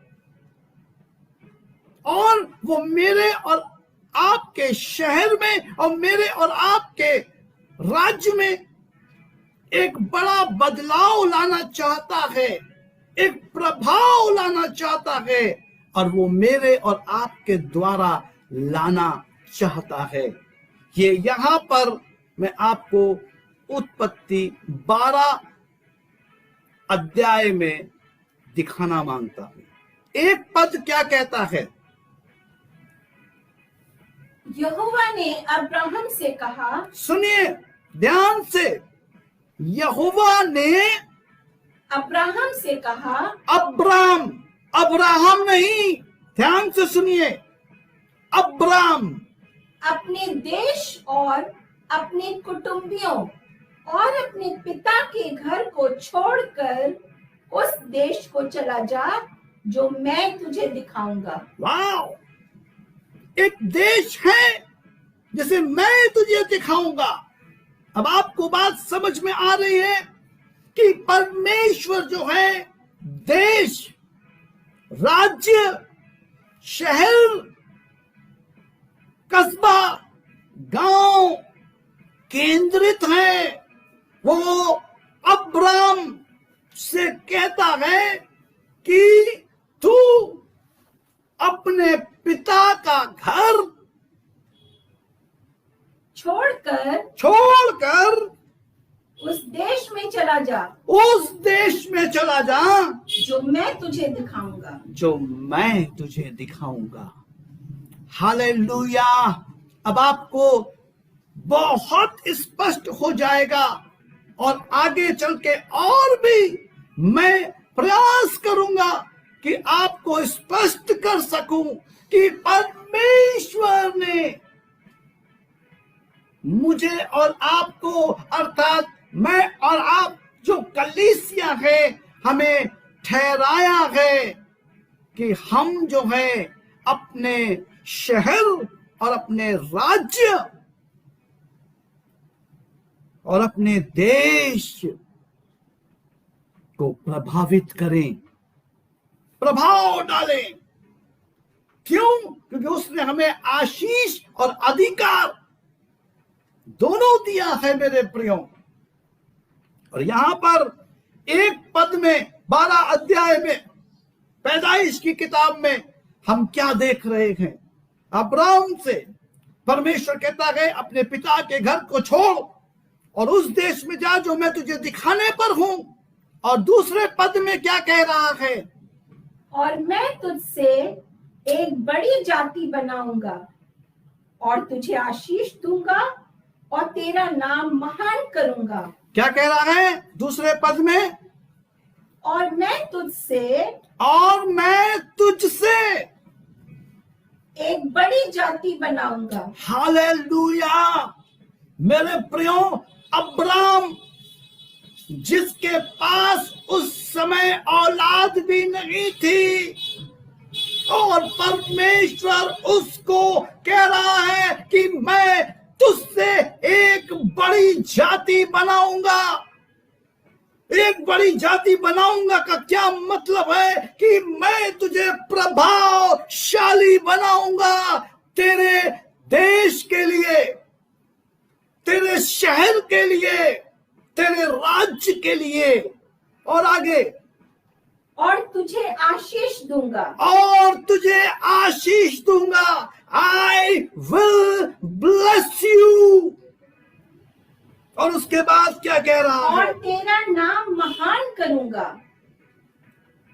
और वो मेरे और आपके शहर में और मेरे और आपके राज्य में एक बड़ा बदलाव लाना चाहता है, एक प्रभाव लाना चाहता है, और वो मेरे और आपके द्वारा लाना चाहता है। ये यहां पर मैं आपको उत्पत्ति 12 अध्याय में दिखाना मांगता हूं। एक पद क्या कहता है? यहोवा ने अब्राहम से कहा, सुनिए ध्यान से, यहोवा ने अब्राहम से कहा, अब्राम, अब्राहम नहीं, ध्यान से सुनिए, अब्राम, अपने देश और अपने कुटुंबियों और अपने पिता के घर को छोड़कर उस देश को चला जा जो मैं तुझे दिखाऊंगा। वाह, एक देश है जिसे मैं तुझे दिखाऊंगा। अब आपको बात समझ में आ रही है कि परमेश्वर जो है देश, राज्य, शहर, कस्बा, गांव केंद्रित है। वो अब्राम से कहता है कि तू अपने पिता का घर छोड़कर उस देश में चला जा, उस देश में चला जा जो मैं तुझे दिखाऊंगा, जो मैं तुझे दिखाऊंगा। हालेलुया। अब आपको बहुत स्पष्ट हो जाएगा, और आगे चल के और भी मैं प्रयास करूंगा कि आपको स्पष्ट कर सकूं कि परमेश्वर ने मुझे और आपको, अर्थात मैं और आप जो कलीसिया है, हमें ठहराया है कि हम जो है अपने शहर और अपने राज्य और अपने देश को प्रभावित करें, प्रभाव डालें। क्यों? क्योंकि उसने हमें आशीष और अधिकार दोनों दिया है मेरे प्रियो। और यहां पर एक पद में 12 अध्याय में पैदाइश की किताब में हम क्या देख रहे हैं? अब्राहम से परमेश्वर कहता है अपने पिता के घर को छोड़ और उस देश में जा जो मैं तुझे दिखाने पर हूं। और दूसरे पद में क्या कह रहा है? और मैं तुझसे एक बड़ी जाति बनाऊंगा और तुझे आशीष दूंगा और तेरा नाम महान करूंगा। क्या कह रहा है दूसरे पद में? और मैं तुझसे एक बड़ी जाति बनाऊंगा। हालेलुया। मेरे प्रियो, अब्राम जिसके पास उस समय औलाद भी नहीं थी और परमेश्वर उसको कह रहा है कि मैं तुझसे एक बड़ी जाति बनाऊंगा। एक बड़ी जाति बनाऊंगा का क्या मतलब है कि मैं तुझे प्रभावशाली बनाऊंगा, तेरे देश के लिए, तेरे शहर के लिए, तेरे राज्य के लिए। और आगे, और तुझे आशीष दूंगा। और तुझे आशीष दूंगा। I will bless you. और उसके बाद क्या कह रहा है? और तेरा नाम महान करूंगा।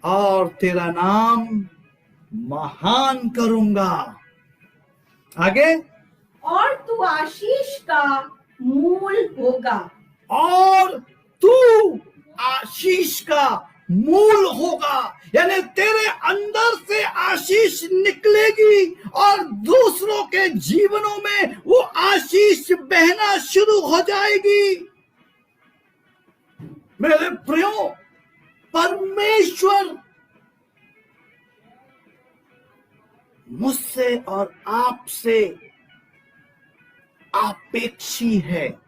और तेरा नाम महान करूंगा। आगे, और तू आशीष का मूल होगा। और तू आशीष का मूल होगा, यानी तेरे अंदर से आशीष निकलेगी और दूसरों के जीवनों में वो आशीष बहना शुरू हो जाएगी। मेरे प्रियो, परमेश्वर मुझसे और आपसे अपेक्षी है।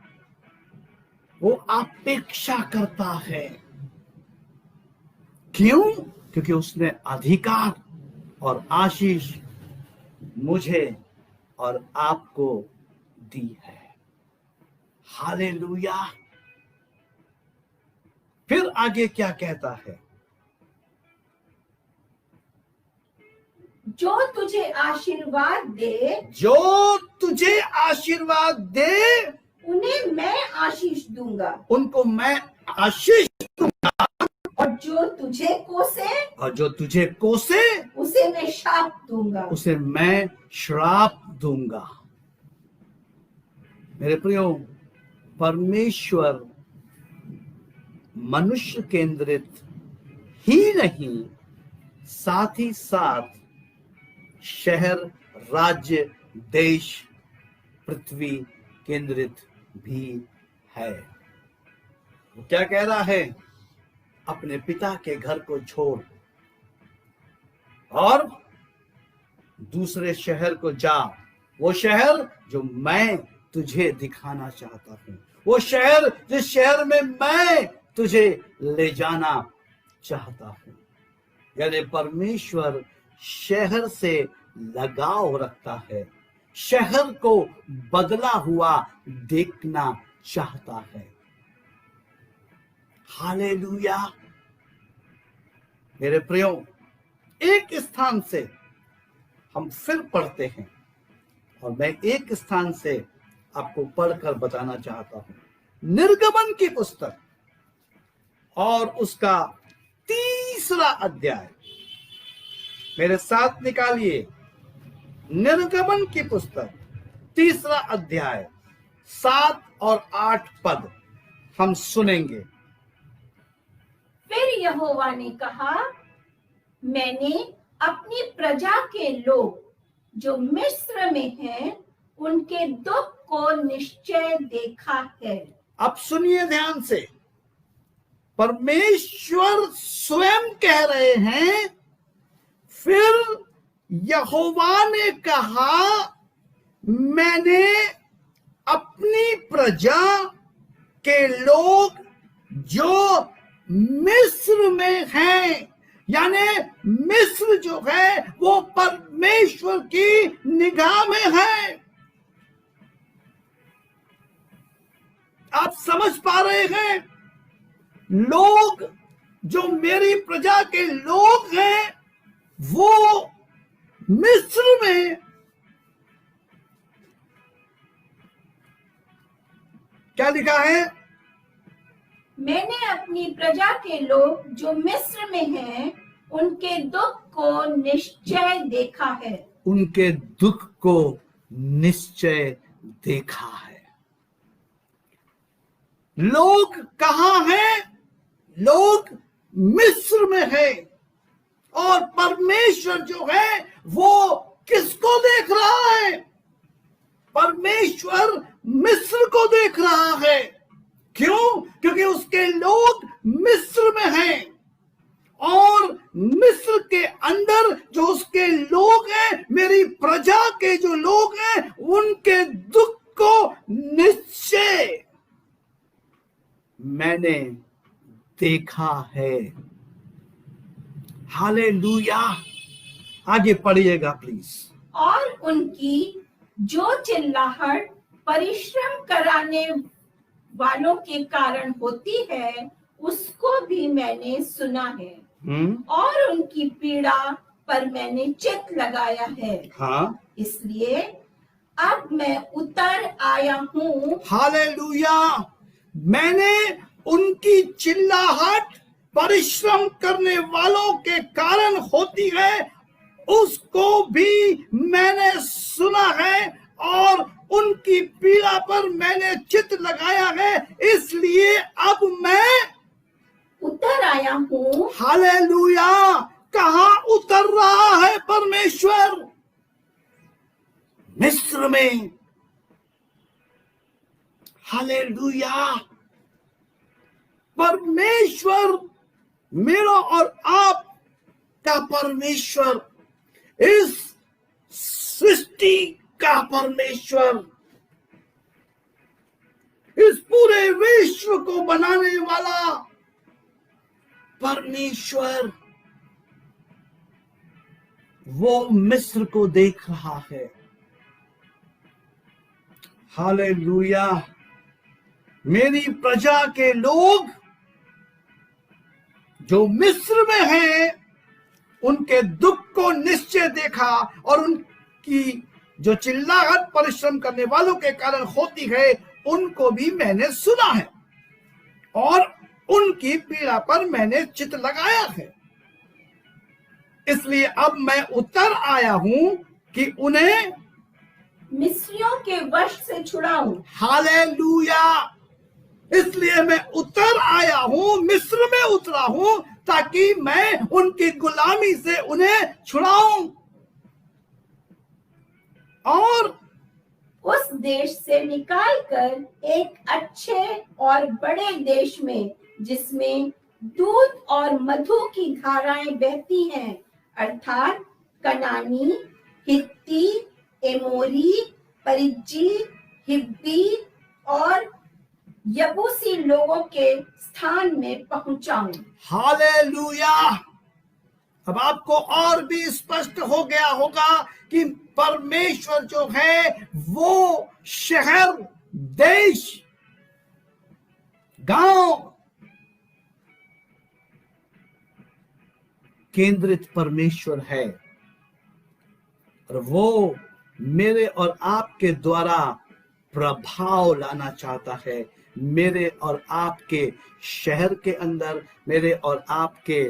वो अपेक्षा करता है। क्यों? क्योंकि उसने अधिकार और आशीष मुझे और आपको दी है। हालेलुया। फिर आगे क्या कहता है? जो तुझे आशीर्वाद दे, जो तुझे आशीर्वाद दे, उन्हें मैं आशीष दूंगा। उनको मैं आशीष दूंगा। और जो तुझे कोसे, और जो तुझे कोसे, उसे मैं शाप दूंगा। उसे मैं श्राप दूंगा। मेरे प्रियो, परमेश्वर मनुष्य केंद्रित ही नहीं, साथ ही साथ शहर, राज्य, देश, पृथ्वी केंद्रित भी है। वो क्या कह रहा है? अपने पिता के घर को छोड़ और दूसरे शहर को जा। वो शहर जो मैं तुझे दिखाना चाहता हूं, वो शहर जिस शहर में मैं तुझे ले जाना चाहता हूं। यानी परमेश्वर शहर से लगाव रखता है, शहर को बदला हुआ देखना चाहता है। हालेलुया। मेरे प्रियो, एक स्थान से हम फिर पढ़ते हैं और मैं एक स्थान से आपको पढ़कर बताना चाहता हूं। निर्गमन की पुस्तक और उसका 3रा अध्याय मेरे साथ निकालिए। निर्गमन की पुस्तक 3रा अध्याय 7 और 8 पद हम सुनेंगे। फिर यहोवा ने कहा, मैंने अपनी प्रजा के लोग जो मिस्र में हैं, उनके दुख को निश्चय देखा है। अब सुनिए ध्यान से, परमेश्वर स्वयं कह रहे हैं, फिर यहोवा ने कहा, मैंने अपनी प्रजा के लोग जो मिस्र में हैं, यानी मिस्र जो है वो परमेश्वर की निगाह में है। आप समझ पा रहे हैं? लोग जो मेरी प्रजा के लोग हैं वो मिस्र में, क्या लिखा है? मैंने अपनी प्रजा के लोग जो मिस्र में हैं, उनके दुख को निश्चय देखा है। उनके दुख को निश्चय देखा है। लोग कहां हैं? लोग मिस्र में हैं और परमेश्वर जो है वो किसको देख रहा है? परमेश्वर मिस्र को देख रहा है। क्यों? क्योंकि उसके लोग मिस्र में हैं और मिस्र के अंदर जो उसके लोग हैं, मेरी प्रजा के जो लोग हैं, उनके दुख को निश्चय मैंने देखा है। हालेलुया। आगे पढ़िएगा प्लीज। और उनकी जो चिल्लाहट परिश्रम कराने वालों के कारण होती है, उसको भी मैंने सुना है। और उनकी पीड़ा पर मैंने चित्त लगाया है। हाँ, इसलिए अब मैं उतर आया हूँ। हालेलुया। मैंने उनकी चिल्लाहट परिश्रम करने वालों के कारण होती है, उसको भी मैंने सुना है और उनकी पीड़ा पर मैंने चित्त लगाया है। इसलिए अब मैं उतर आया हूँ। हालेलुया। कहाँ उतर रहा है परमेश्वर? मिस्र में। हालेलुया। परमेश्वर, मेरा और आप का परमेश्वर, इस सृष्टि का परमेश्वर, इस पूरे विश्व को बनाने वाला परमेश्वर, वो मिस्र को देख रहा है। हालेलुया। मेरी प्रजा के लोग जो मिस्र में हैं, उनके दुख को निश्चय देखा और उनकी जो चिल्लाहट परिश्रम करने वालों के कारण होती है, उनको भी मैंने सुना है और उनकी पीड़ा पर मैंने चित्त लगाया है। इसलिए अब मैं उतर आया हूं कि उन्हें मिस्रियों के वश से छुड़ाऊं। हालेलुया। इसलिए मैं उतर आया हूं, मिस्र में उतरा हूं, ताकि मैं उनकी गुलामी से उन्हें छुड़ाऊं और उस देश से निकालकर एक अच्छे और बड़े देश में, जिसमें दूध और मधु की धाराएं बहती हैं, अर्थात कनानी, हित्ती, एमोरी, परिज्जी, हिब्बी और यबूसी लोगों के स्थान में पहुंचाऊं। हालेलुया। अब आपको और भी स्पष्ट हो गया होगा कि परमेश्वर जो है वो शहर, देश, गांव केंद्रित परमेश्वर है और वो मेरे और आपके द्वारा प्रभाव लाना चाहता है, मेरे और आपके शहर के अंदर, मेरे और आपके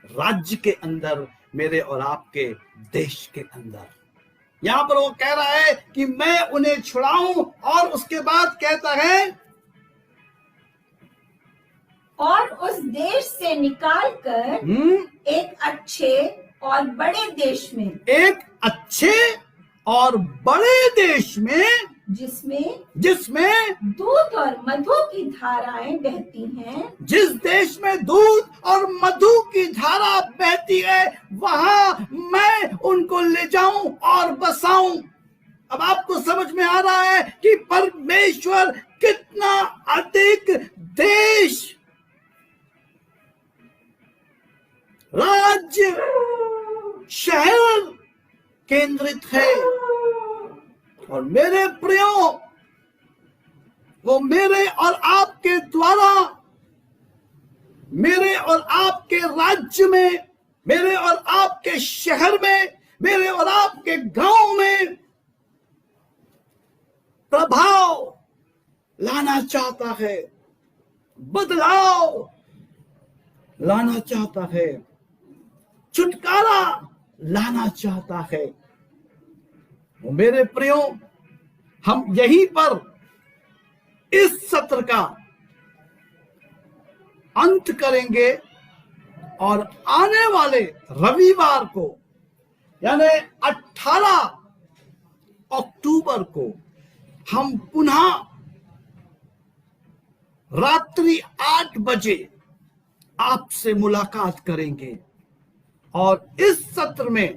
राज्य के अंदर, मेरे और आपके देश के अंदर। यहां पर वो कह रहा है कि मैं उन्हें छुड़ाऊं और उसके बाद कहता है और उस देश से निकालकर एक अच्छे और बड़े देश में, एक अच्छे और बड़े देश में, जिसमें दूध और मधु की धाराएं बहती हैं। जिस देश में दूध और मधु की धारा बहती है, वहां मैं उनको ले जाऊं और बसाऊं। अब आपको समझ में आ रहा है कि परमेश्वर कितना अधिक देश, राज्य, शहर केंद्रित है। और मेरे प्रियो, वो मेरे और आपके द्वारा, मेरे और आपके राज्य में, मेरे और आपके शहर में, मेरे और आपके गांव में प्रभाव लाना चाहता है, बदलाव लाना चाहता है, छुटकारा लाना चाहता है। मेरे प्रियो, हम यहीं पर इस सत्र का अंत करेंगे और आने वाले रविवार को, यानी 18 अक्टूबर को हम पुनः रात्रि 8 बजे आपसे मुलाकात करेंगे और इस सत्र में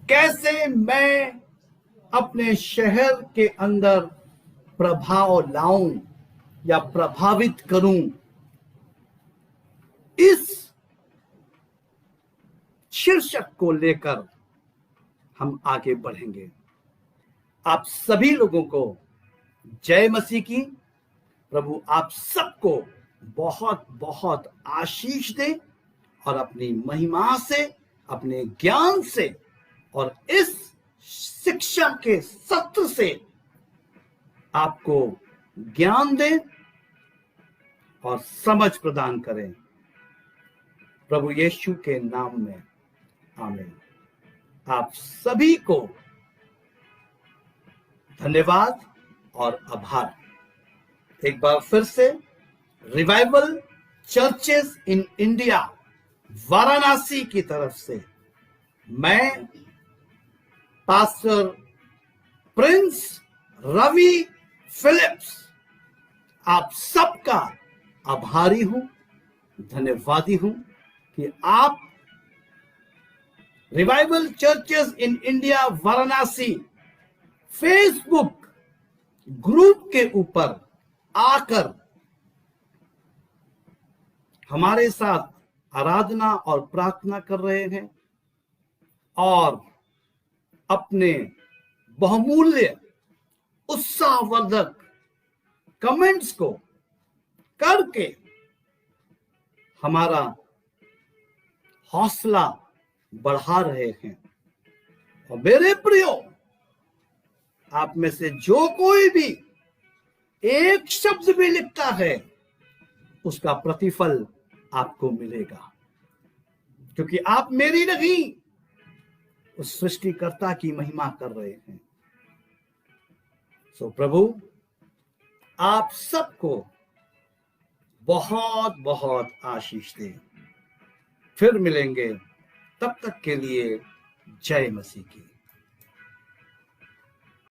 कैसे मैं अपने शहर के अंदर प्रभाव लाऊं या प्रभावित करूं, इस शीर्षक को लेकर हम आगे बढ़ेंगे। आप सभी लोगों को जय मसीह की। प्रभु आप सबको बहुत बहुत आशीष दे और अपनी महिमा से, अपने ज्ञान से और इस शिक्षा के सत्र से आपको ज्ञान दे और समझ प्रदान करें। प्रभु यीशु के नाम में आमीन। आप सभी को धन्यवाद और आभार। एक बार फिर से revival churches in India Varanasi की तरफ से मैं पास्टर प्रिंस रवि फिलिप्स आप सबका आभारी हूं, धन्यवादी हूं कि आप revival churches in India Varanasi Facebook group के ऊपर आकर हमारे साथ आराधना और प्रार्थना कर रहे हैं और अपने बहुमूल्य उत्साहवर्धक कमेंट्स को करके हमारा हौसला बढ़ा रहे हैं। और मेरे प्रियो, आप में से जो कोई भी एक शब्द भी लिखता है उसका प्रतिफल आपको मिलेगा, क्योंकि आप मेरी नहीं उस सृष्टिकर्ता की महिमा कर रहे हैं। सो प्रभु आप सबको बहुत बहुत आशीष दे। फिर मिलेंगे, तब तक के लिए जय मसीह की।